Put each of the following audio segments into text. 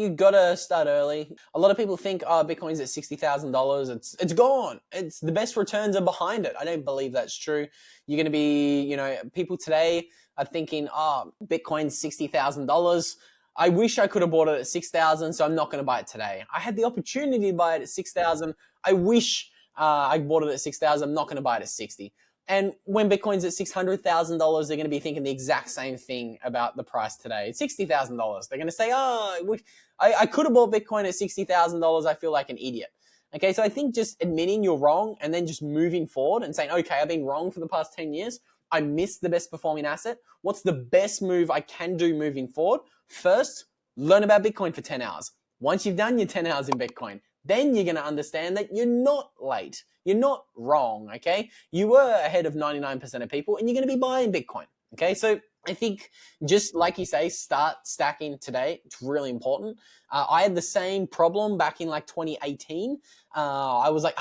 you gotta start early. A lot of people think, oh, Bitcoin's at $60,000. It's gone. It's the best returns are behind it. I don't believe that's true. You're gonna be, people today are thinking, oh, Bitcoin's $60,000. I wish I could have bought it at 6,000, so I'm not going to buy it today. I had the opportunity to buy it at 6,000. I wish I bought it at 6,000. I'm not going to buy it at 60. And when Bitcoin's at $600,000, they're going to be thinking the exact same thing about the price today. It's $60,000. They're going to say, oh, I could have bought Bitcoin at $60,000. I feel like an idiot. Okay, so I think just admitting you're wrong and then just moving forward and saying, okay, I've been wrong for the past 10 years. I missed the best performing asset. What's the best move I can do moving forward? First, learn about Bitcoin for 10 hours. Once you've done your 10 hours in Bitcoin, then you're going to understand that you're not late. You're not wrong, okay? You were ahead of 99% of people and you're going to be buying Bitcoin, okay? So I think just like you say, start stacking today. It's really important. I had the same problem back in like 2018. I was like,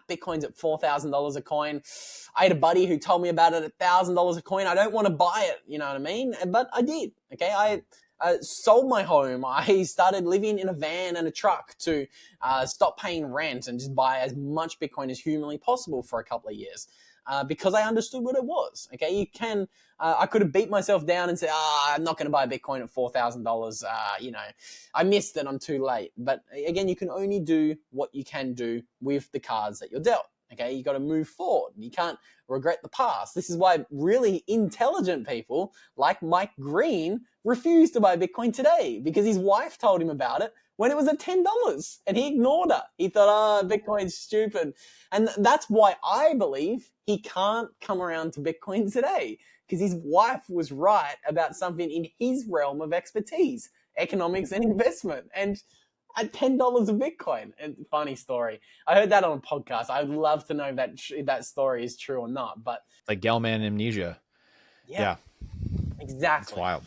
Bitcoin's at $4,000 a coin. I had a buddy who told me about it at $1,000 a coin. I don't want to buy it, you know what I mean? But I did, okay? I sold my home. I started living in a van and a truck to stop paying rent and just buy as much Bitcoin as humanly possible for a couple of years because I understood what it was, okay? I could have beat myself down and said, I'm not going to buy Bitcoin at $4,000. I missed it. I'm too late. But again, you can only do what you can do with the cards that you're dealt. Okay, you got to move forward. You can't regret the past. This is why really intelligent people like Mike Green refused to buy Bitcoin today because his wife told him about it when it was at $10 and he ignored her. He thought, Bitcoin's stupid. And that's why I believe he can't come around to Bitcoin today because his wife was right about something in his realm of expertise, economics and investment. And at $10 a Bitcoin. And funny story. I heard that on a podcast. I'd love to know if that story is true or not. But like Gell-Mann amnesia. Yeah. Exactly. That's wild.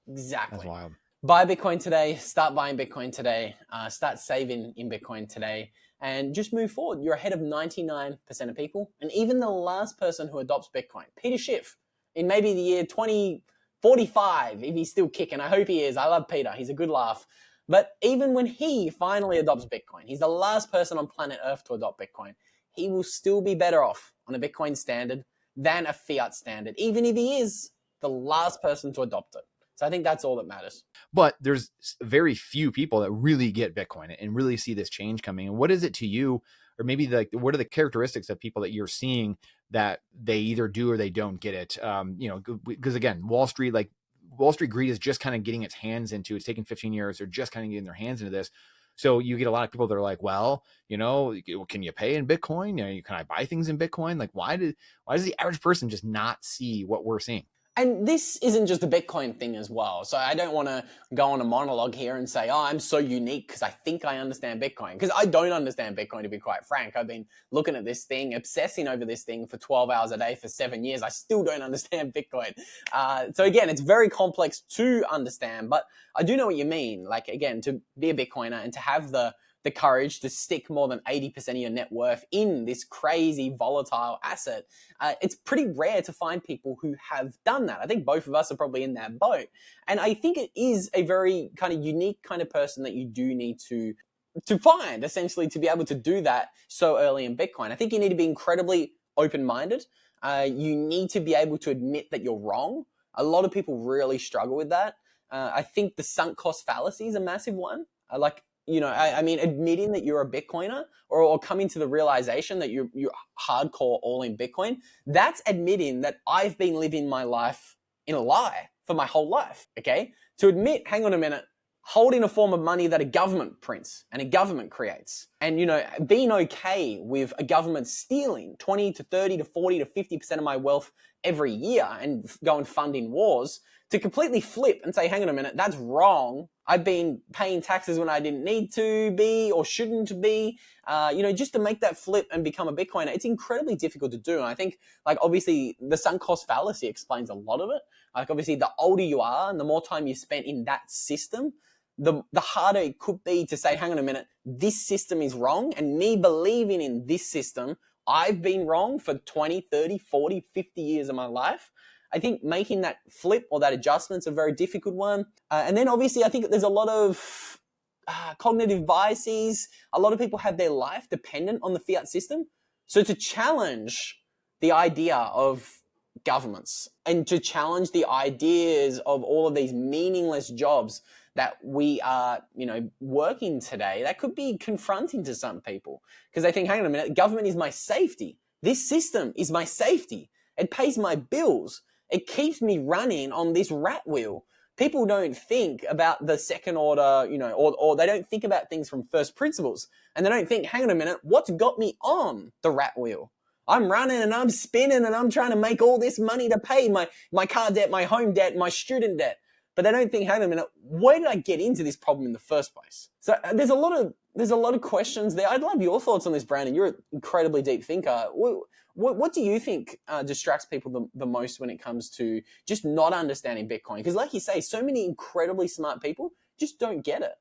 Exactly. That's wild. Buy Bitcoin today. Start buying Bitcoin today. Start saving in Bitcoin today. And just move forward. You're ahead of 99% of people. And even the last person who adopts Bitcoin, Peter Schiff, in maybe the year 2045, if he's still kicking. I hope he is. I love Peter. He's a good laugh. But even when he finally adopts Bitcoin, he's the last person on planet Earth to adopt Bitcoin. He will still be better off on a Bitcoin standard than a fiat standard, even if he is the last person to adopt it. So I think that's all that matters. But there's very few people that really get Bitcoin and really see this change coming. And what is it to you, or maybe what are the characteristics of people that you're seeing that they either do or they don't get it? Because again, Wall Street greed is just kind of getting its hands into, it's taken 15 years. They're just kind of getting their hands into this. So you get a lot of people that are like, well, can you pay in Bitcoin? Can I buy things in Bitcoin? Like, why does the average person just not see what we're seeing? And this isn't just a Bitcoin thing as well. So I don't want to go on a monologue here and say, I'm so unique because I think I understand Bitcoin. Because I don't understand Bitcoin, to be quite frank. I've been looking at this thing, obsessing over this thing for 12 hours a day for 7 years. I still don't understand Bitcoin. So again, it's very complex to understand, but I do know what you mean. Like, again, to be a Bitcoiner and to have the courage to stick more than 80% of your net worth in this crazy volatile asset. It's pretty rare to find people who have done that. I think both of us are probably in that boat. And I think it is a very kind of unique kind of person that you do need to find, essentially, to be able to do that so early in Bitcoin. I think you need to be incredibly open-minded. You need to be able to admit that you're wrong. A lot of people really struggle with that. I think the sunk cost fallacy is a massive one. Admitting that you're a Bitcoiner or coming to the realization that you're hardcore all in Bitcoin, that's admitting that I've been living my life in a lie for my whole life, okay? To admit, hang on a minute, holding a form of money that a government prints and a government creates and, being okay with a government stealing 20 to 30 to 40 to 50% of my wealth every year and go and funding wars, to completely flip and say, hang on a minute, that's wrong. I've been paying taxes when I didn't need to be or shouldn't be, just to make that flip and become a Bitcoiner. It's incredibly difficult to do. And I think, obviously, the sunk cost fallacy explains a lot of it. Obviously, the older you are and the more time you spent in that system, the harder it could be to say, hang on a minute, this system is wrong. And me believing in this system, I've been wrong for 20, 30, 40, 50 years of my life. I think making that flip or that adjustment's a very difficult one. And then obviously I think there's a lot of cognitive biases. A lot of people have their life dependent on the fiat system. So to challenge the idea of governments and to challenge the ideas of all of these meaningless jobs that we are, working today, that could be confronting to some people because they think, hang on a minute, government is my safety. This system is my safety. It pays my bills. It keeps me running on this rat wheel. People don't think about the second order, or they don't think about things from first principles. And they don't think, hang on a minute, what's got me on the rat wheel? I'm running and I'm spinning and I'm trying to make all this money to pay my car debt, my home debt, my student debt. But they don't think, hang on a minute, where did I get into this problem in the first place? So there's a lot of questions there. I'd love your thoughts on this, Brandon. You're an incredibly deep thinker. What do you think distracts people the most when it comes to just not understanding Bitcoin? Because like you say, so many incredibly smart people just don't get it.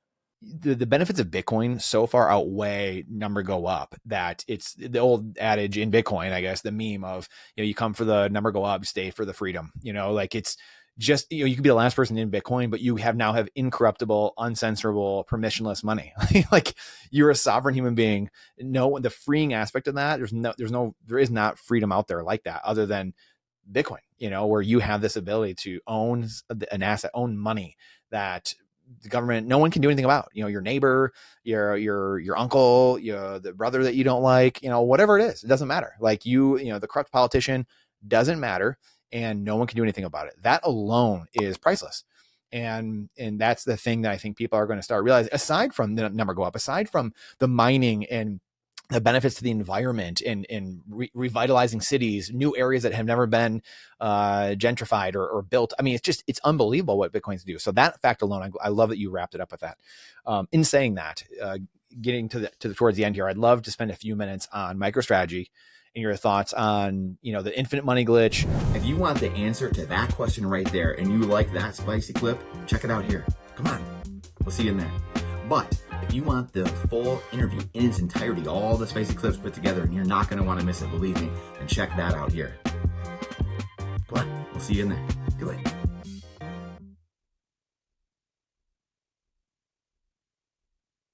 The benefits of Bitcoin so far outweigh number go up that it's the old adage in Bitcoin, I guess, the meme of, you come for the number go up, stay for the freedom, like it's just, you could be the last person in Bitcoin, but you now have incorruptible, uncensorable, permissionless money. Like you're a sovereign human being. No, the freeing aspect of that, there is not freedom out there like that other than Bitcoin, where you have this ability to own an asset, own money that the government, no one can do anything about, your neighbor, your uncle, the brother that you don't like, whatever it is, it doesn't matter. Like the corrupt politician doesn't matter and no one can do anything about it. That alone is priceless. And that's the thing that I think people are going to start realizing, aside from the number go up, aside from the mining and the benefits to the environment and revitalizing cities, new areas that have never been gentrified or built. I mean, it's unbelievable what Bitcoin's do. So that fact alone, I love that you wrapped it up with that. In saying that, getting towards the end here, I'd love to spend a few minutes on MicroStrategy and your thoughts on, the infinite money glitch. If you want the answer to that question right there and you like that spicy clip, check it out here. Come on, we'll see you in there. But if you want the full interview in its entirety, all the spicy clips put together, and you're not going to want to miss it, believe me, then check that out here. Come on, we'll see you in there. Do it.